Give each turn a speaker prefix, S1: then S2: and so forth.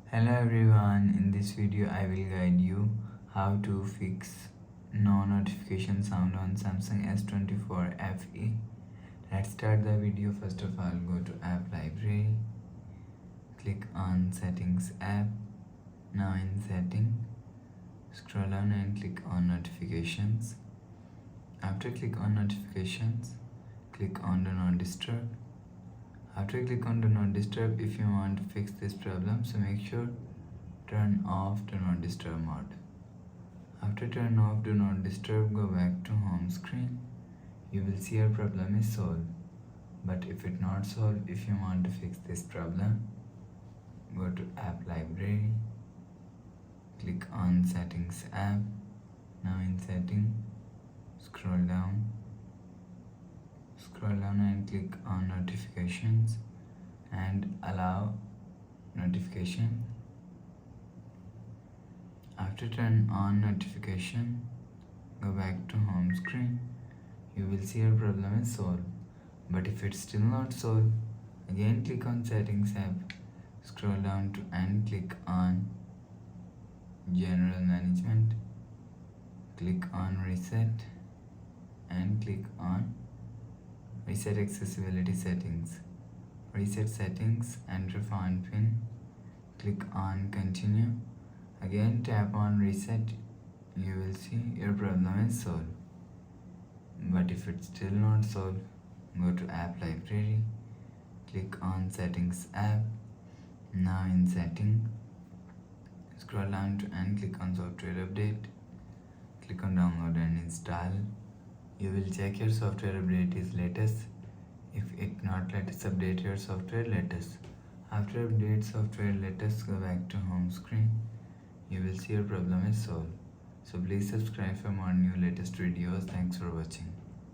S1: Hello everyone, in this video I will guide you how to fix no notification sound on Samsung S24 FE. Let's start the video. First of all, go to app library, click on settings app. Now in setting, scroll down and click on notifications. After click on notifications, click on do not disturb. After click on do not disturb, if you want to fix this problem, so make sure turn off do not disturb mode. After turn off do not disturb, go back to home screen. You will see your problem is solved. But if it not solved, if you want to fix this problem, go to app library, click on settings app. Now in setting, scroll down and click on notifications and allow notification. After turn on notification, go back to home screen. You will see your problem is solved. But if it's still not solved, again click on settings app, scroll down to and click on general management, click on reset and click on reset accessibility settings. Reset settings, enter phone pin, click on continue. Again tap on reset. You will see your problem is solved. But if it's still not solved, go to app library, click on settings app. Now in setting, scroll down to and click on software update, click on download and install. You will check your software update is latest. If it not latest, update your software latest. After update software latest, go back to home screen. You will see your problem is solved. So please subscribe for more new latest videos. Thanks for watching.